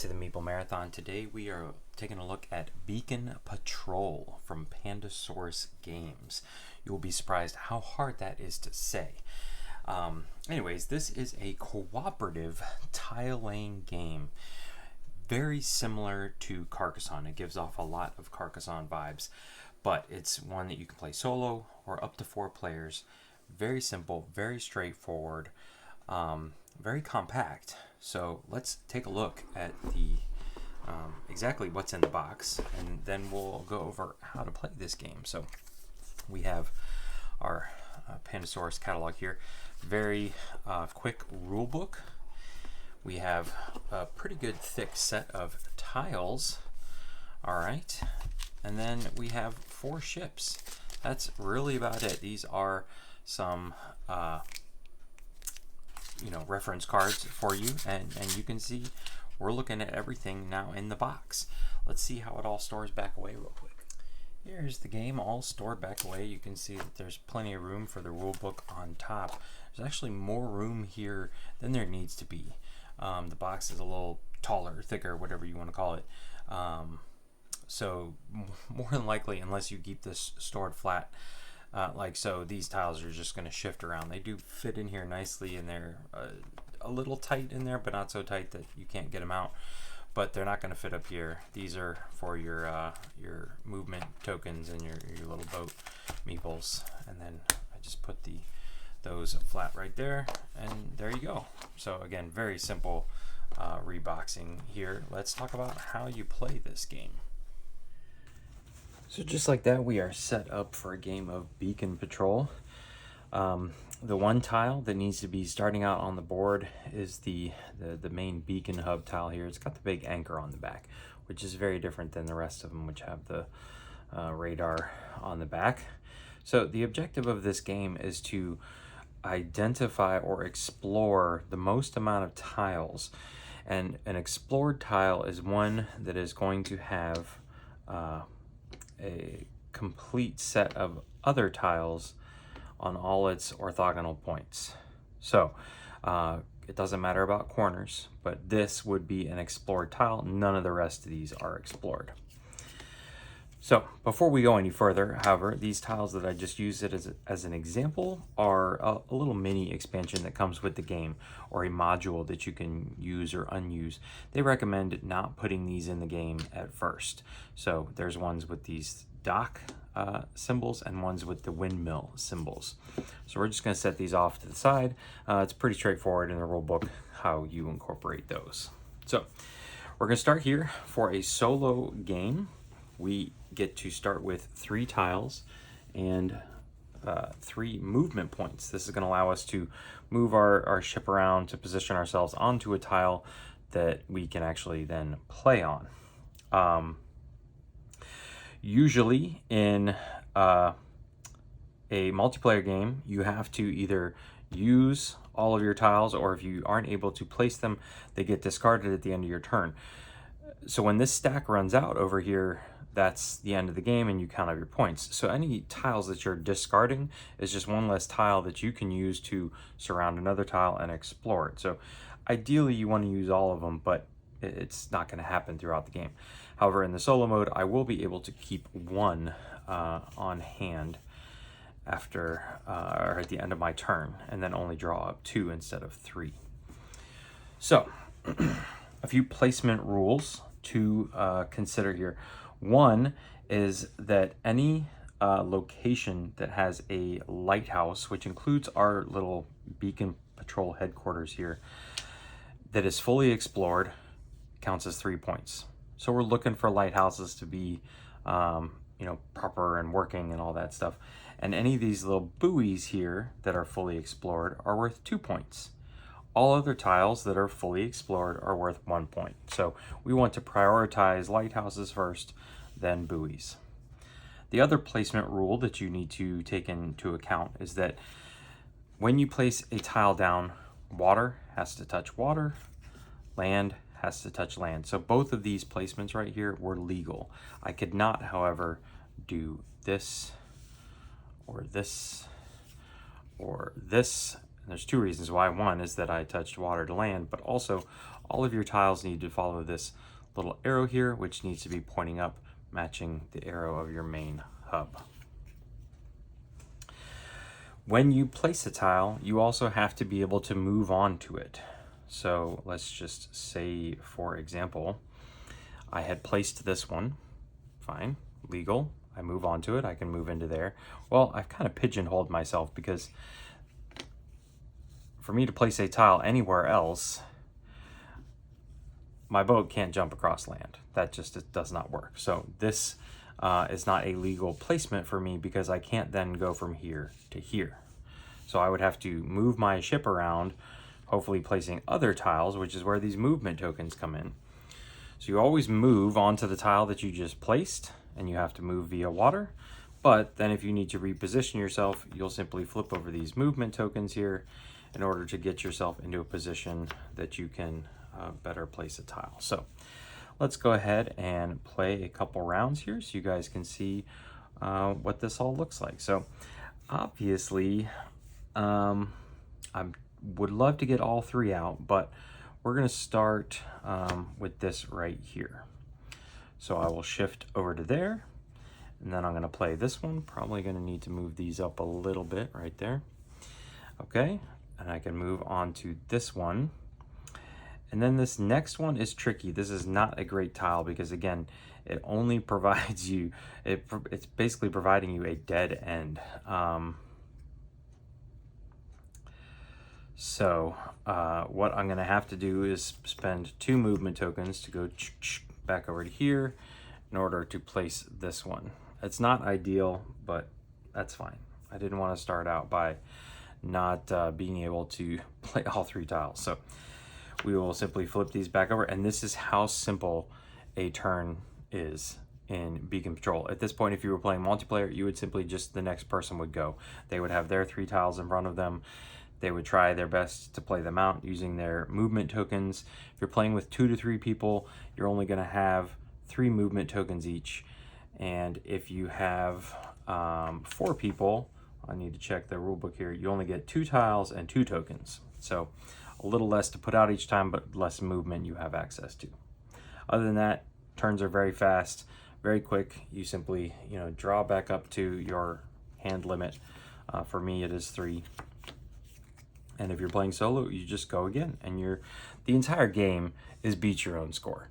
to the Meeple Marathon. Today we are taking a look at Beacon Patrol from Pandasaurus Games. You will be surprised how hard that is to say. Anyways, this is a cooperative tile-laying game. Very similar to Carcassonne. It gives off a lot of Carcassonne vibes, but it's one that you can play solo or up to 4 players. Very simple, very straightforward, very compact. So let's take a look at the exactly what's in the box, and then we'll go over how to play this game. So we have our Pandasaurus catalog here. Very quick rule book. We have a pretty good thick set of tiles. All right, and then we have 4 ships. That's really about it. These are some reference cards for you, and you can see we're looking at everything now in the box. Let's see how it all stores back away real quick. Here's the game all stored back away. You can see that there's plenty of room for the rule book on top. There's actually more room here than there needs to be. The box is a little taller, thicker, whatever you want to call it. So more than likely, unless you keep this stored flat, like so, these tiles are just going to shift around. They do fit in here nicely, and they're a little tight in there, but not so tight that you can't get them out. But they're not going to fit up here. These are for your movement tokens and your little boat meeples. And then I just put those flat right there, and there you go. So again, very simple reboxing here. Let's talk about how you play this game. So just like that, we are set up for a game of Beacon Patrol. The one tile that needs to be starting out on the board is the main beacon hub tile here. It's got the big anchor on the back, which is very different than the rest of them, which have the radar on the back. So the objective of this game is to identify or explore the most amount of tiles. And an explored tile is one that is going to have a complete set of other tiles on all its orthogonal points. So it doesn't matter about corners, but this would be an explored tile. None of the rest of these are explored. So before we go any further, however, these tiles that I just used it as an example are a little mini expansion that comes with the game, or a module that you can use or unuse. They recommend not putting these in the game at first. So there's ones with these dock symbols and ones with the windmill symbols. So we're just going to set these off to the side. It's pretty straightforward in the rule book how you incorporate those. So we're going to start here for a solo game. We get to start with 3 tiles and 3 movement points. This is going to allow us to move our ship around to position ourselves onto a tile that we can actually then play on. Usually in a multiplayer game, you have to either use all of your tiles, or if you aren't able to place them, they get discarded at the end of your turn. So when this stack runs out over here, that's the end of the game, and you count up your points. So any tiles that you're discarding is just one less tile that you can use to surround another tile and explore it. So ideally you want to use all of them, but it's not going to happen throughout the game. However, in the solo mode, I will be able to keep 1 on hand after or at the end of my turn, and then only draw up 2 instead of 3. So a few placement rules to consider here. One is that any location that has a lighthouse, which includes our little Beacon Patrol headquarters here, that is fully explored, counts as 3 points. So we're looking for lighthouses to be proper and working and all that stuff. And any of these little buoys here that are fully explored are worth 2 points. All other tiles that are fully explored are worth 1 point. So we want to prioritize lighthouses first, then buoys. The other placement rule that you need to take into account is that when you place a tile down, water has to touch water, land has to touch land. So both of these placements right here were legal. I could not, however, do this or this or this There's two reasons why. One is that I touched water to land, but also all of your tiles need to follow this little arrow here, which needs to be pointing up, matching the arrow of your main hub. When you place a tile, you also have to be able to move on to it. So let's just say, for example, I had placed this one, fine, legal. I move on to it, I can move into there. Well, I've kind of pigeonholed myself because for me to place a tile anywhere else, my boat can't jump across land. That just does not work. So this is not a legal placement for me because I can't then go from here to here. So I would have to move my ship around, hopefully placing other tiles, which is where these movement tokens come in. So you always move onto the tile that you just placed, and you have to move via water. But then if you need to reposition yourself, you'll simply flip over these movement tokens here in order to get yourself into a position that you can better place a tile. So let's go ahead and play a couple rounds here so you guys can see what this all looks like. So obviously, I would love to get all three out, but we're going to start with this right here. So I will shift over to there, and then I'm going to play this one. Probably going to need to move these up a little bit right there. Okay, and I can move on to this one. And then this next one is tricky. This is not a great tile because, again, it only provides you, it's basically providing you a dead end. So what I'm going to have to do is spend 2 movement tokens to go back over to here in order to place this one. It's not ideal, but that's fine. I didn't want to start out by not being able to play all 3 tiles. So we will simply flip these back over, and this is how simple a turn is in Beacon Patrol. At this point, if you were playing multiplayer, you would simply just, the next person would go. They would have their 3 tiles in front of them. They would try their best to play them out using their movement tokens. If you're playing with 2 to 3 people, you're only going to have 3 movement tokens each. And if you have 4 people, I need to check the rule book here, you only get 2 tiles and 2 tokens. So a little less to put out each time, but less movement you have access to. Other than that, turns are very fast, very quick. You simply, draw back up to your hand limit. For me, it is 3. And if you're playing solo, you just go again, and the entire game is beat your own score.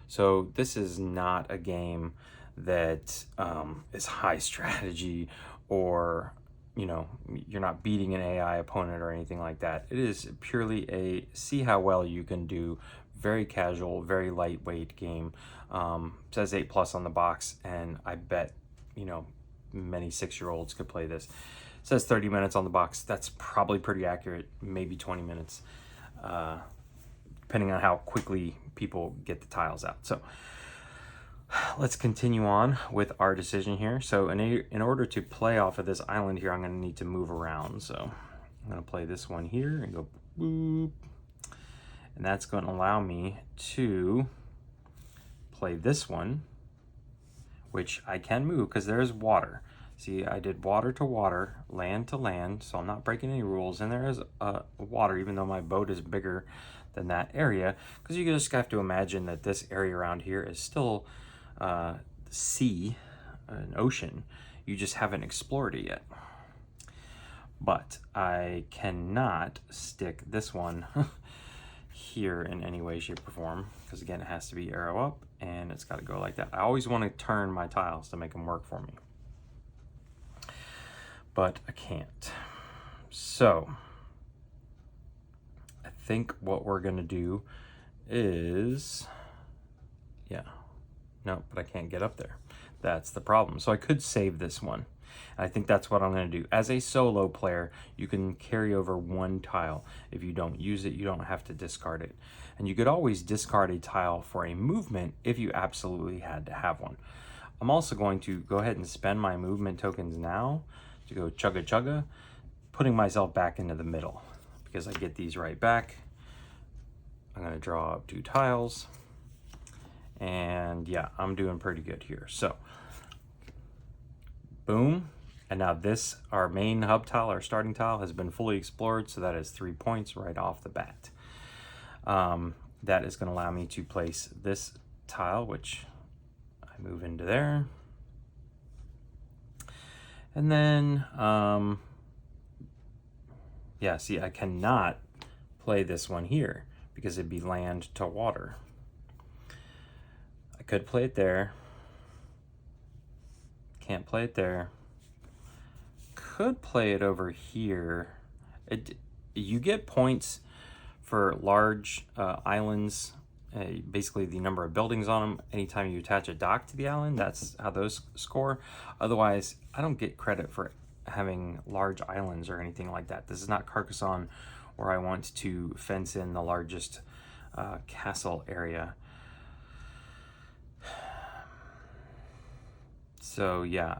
So this is not a game that is high strategy, or you're not beating an AI opponent or anything like that. It is purely a see how well you can do, very casual, very lightweight game. Says 8+ on the box, and I bet many 6-year-olds could play this. It says 30 minutes on the box. That's probably pretty accurate, maybe 20 minutes, depending on how quickly people get the tiles out. So let's continue on with our decision here. So in order to play off of this island here, I'm going to need to move around. So I'm going to play this one here and go boop. And that's going to allow me to play this one, which I can move because there is water. See, I did water to water, land to land, so I'm not breaking any rules. And there is water, even though my boat is bigger than that area, because you just have to imagine that this area around here is still sea, an ocean. You just haven't explored it yet. But I cannot stick this one here in any way, shape, or form, because again, it has to be arrow up, and it's got to go like that. I always want to turn my tiles to make them work for me, but I can't. So I think what we're gonna do is, no, but I can't get up there. That's the problem. So I could save this one. I think that's what I'm gonna do. As a solo player, you can carry over 1 tile. If you don't use it, you don't have to discard it. And you could always discard a tile for a movement if you absolutely had to have one. I'm also going to go ahead and spend my movement tokens now to go chugga chugga, putting myself back into the middle because I get these right back. I'm gonna draw up 2 tiles, and yeah, I'm doing pretty good here. So boom, And now this, our main hub tile, our starting tile, has been fully explored, so that is 3 points right off the bat. That is going to allow me to place this tile, which I move into there. And then, yeah, see, I cannot play this one here because it'd be land to water. I could play it there. Can't play it there. Could play it over here. You get points for large islands, basically the number of buildings on them. Anytime you attach a dock to the island, that's how those score. Otherwise, I don't get credit for having large islands or anything like that. This is not Carcassonne where I want to fence in the largest castle area. So yeah,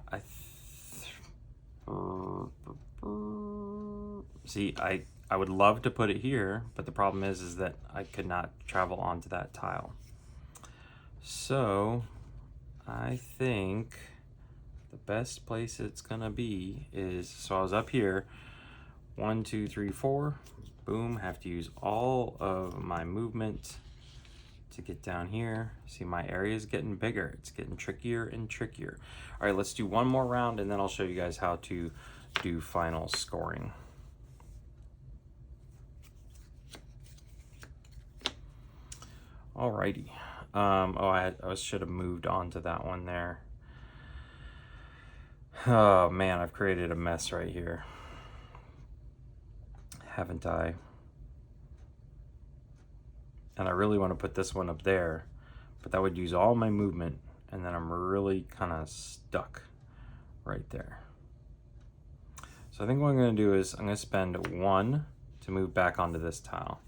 see, I would love to put it here, but the problem is that I could not travel onto that tile. So I think the best place it's gonna be is, so I was up here, 1, 2, 3, 4, boom, have to use all of my movement to get down here. See, my area is getting bigger. It's getting trickier and trickier. All right, let's do one more round and then I'll show you guys how to do final scoring. Alrighty. I should have moved on to that one there. Oh man, I've created a mess right here. Haven't I? And I really want to put this one up there, but that would use all my movement, and then I'm really kind of stuck right there. So I think what I'm going to do is I'm going to spend 1 to move back onto this tile.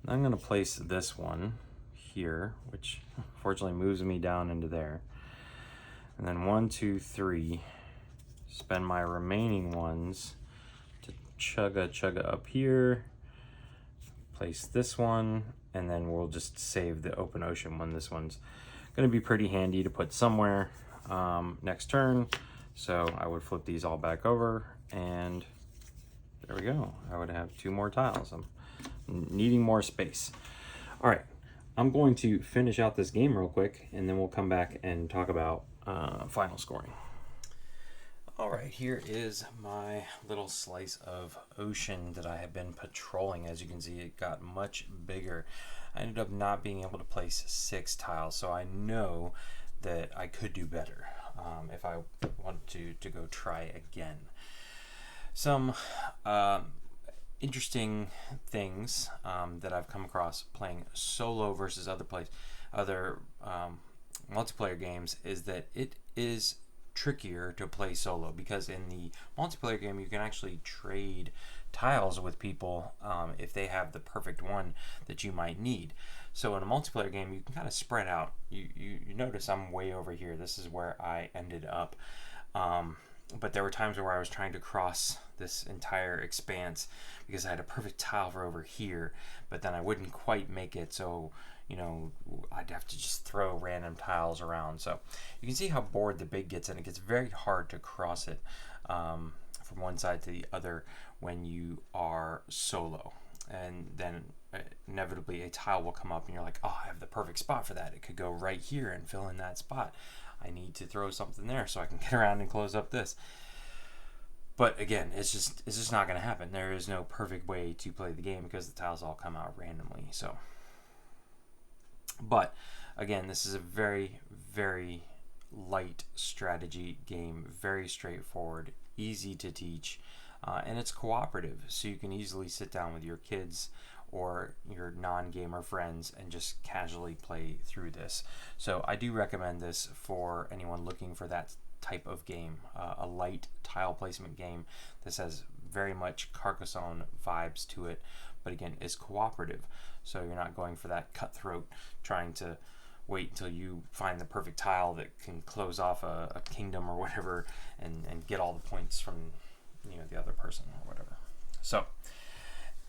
And I'm going to place this one here, which unfortunately moves me down into there. And then 1, 2, 3, spend my remaining ones to chugga up here, place this one, and then we'll just save the open ocean one. This one's going to be pretty handy to put somewhere next turn. So I would flip these all back over, and there we go. I would have 2 more tiles. I'm needing more space. All right, I'm going to finish out this game real quick, and then we'll come back and talk about final scoring. All right, here is my little slice of ocean that I have been patrolling. As you can see, it got much bigger. I ended up not being able to place 6 tiles, so I know that I could do better if I want to go try again. Some interesting things that I've come across playing solo versus other multiplayer games is that it is trickier to play solo, because in the multiplayer game you can actually trade tiles with people if they have the perfect one that you might need. So in a multiplayer game you can kind of spread out. You notice I'm way over here. This is where I ended up, but there were times where I was trying to cross this entire expanse because I had a perfect tile for over here, but then I wouldn't quite make it, so I'd have to just throw random tiles around. So you can see how bored the big gets, and it gets very hard to cross it from one side to the other when you are solo. And then inevitably a tile will come up and you're like, oh, I have the perfect spot for that. It could go right here and fill in that spot. I need to throw something there so I can get around and close up this. But again, it's just not going to happen. There is no perfect way to play the game because the tiles all come out randomly. So, but again, this is a very, very light strategy game, very straightforward, easy to teach, and it's cooperative, so you can easily sit down with your kids or your non-gamer friends and just casually play through this. So I do recommend this for anyone looking for that type of game, a light tile placement game. This has very much Carcassonne vibes to it, but again, is cooperative, so you're not going for that cutthroat trying to wait until you find the perfect tile that can close off a kingdom or whatever and get all the points from the other person or whatever. So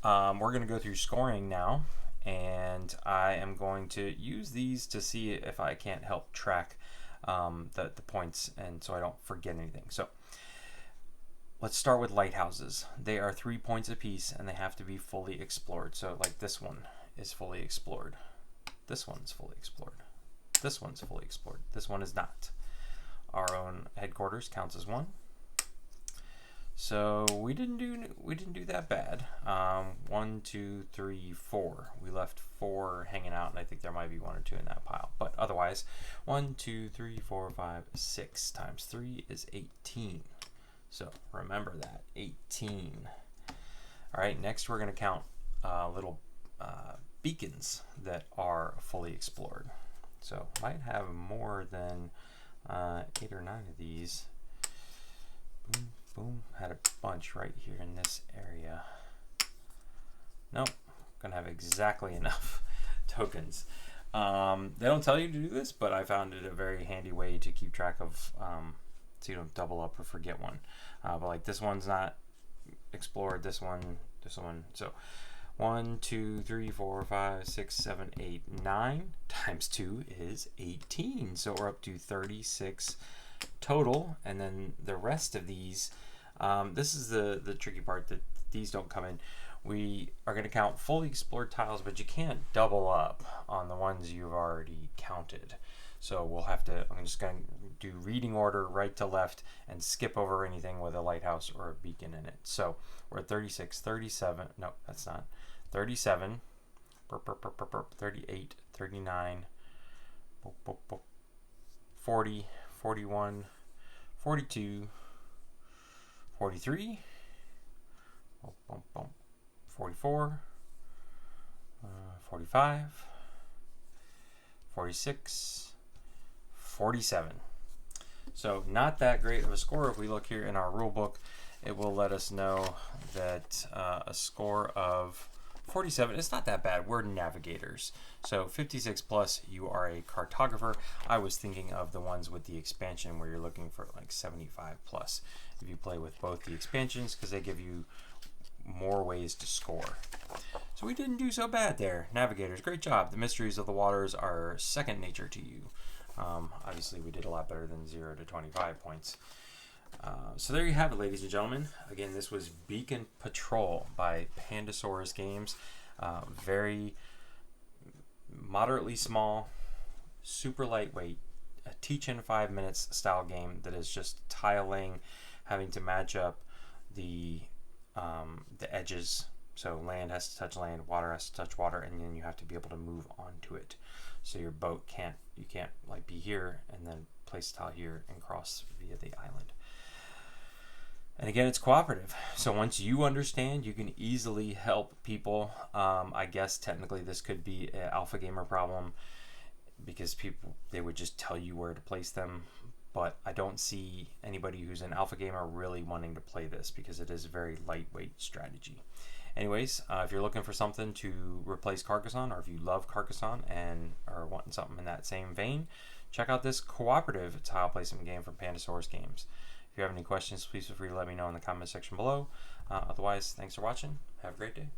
we're going to go through scoring now, and I am going to use these to see if I can't help track the points, and so I don't forget anything. So let's start with lighthouses. They are 3 points apiece, and they have to be fully explored. So like this one is fully explored. This one's fully explored. This one's fully explored. This one is not. Our own headquarters counts as 1. So we didn't do that bad. 1, 2, 3, 4. We left 4 hanging out, and I think there might be 1 or 2 in that pile. But otherwise, 1, 2, 3, 4, 5, 6 times 3 is 18. So remember that, 18. All right, next we're going to count little beacons that are fully explored. So might have more than 8 or 9 of these. Boom, boom. Had a bunch right here in this area. Nope, gonna have exactly enough tokens. They don't tell you to do this, but I found it a very handy way to keep track of, so you don't double up or forget one. But like this one's not explored, this one. So 1, 2, 3, 4, 5, 6, 7, 8, 9 times 2 is 18. So we're up to 36 total, and then the rest of these, this is the tricky part, that these don't come in. We are going to count fully explored tiles, but you can't double up on the ones you've already counted. So we'll have to, I'm just going to do reading order right to left and skip over anything with a lighthouse or a beacon in it. So we're at 36, 37, no, that's not, 37, 38, 39, 40, 41, 42, 43, 44, 45, 46, 47. So not that great of a score. If we look here in our rule book, it will let us know that a score of 47, it's not that bad. We're navigators. So 56 plus, you are a cartographer. I was thinking of the ones with the expansion where you're looking for like 75 plus. If you play with both the expansions, because they give you more ways to score. So we didn't do so bad there. Navigators, great job. The mysteries of the waters are second nature to you. Obviously, we did a lot better than 0 to 25 points. So there you have it, ladies and gentlemen. Again, this was Beacon Patrol by Pandasaurus Games. Very moderately small, super lightweight, a teach in 5 minutes style game that is just tiling, having to match up the edges. So land has to touch land, water has to touch water, and then you have to be able to move onto it. So your boat can't like be here and then place a tile here and cross via the island. And again, it's cooperative. So once you understand, you can easily help people. I guess technically this could be an alpha gamer problem, because they would just tell you where to place them. But I don't see anybody who's an alpha gamer really wanting to play this, because it is a very lightweight strategy. Anyways, if you're looking for something to replace Carcassonne, or if you love Carcassonne and are wanting something in that same vein, check out this cooperative tile placement game from Pandasaurus Games. If you have any questions, please feel free to let me know in the comment section below. Otherwise, thanks for watching. Have a great day.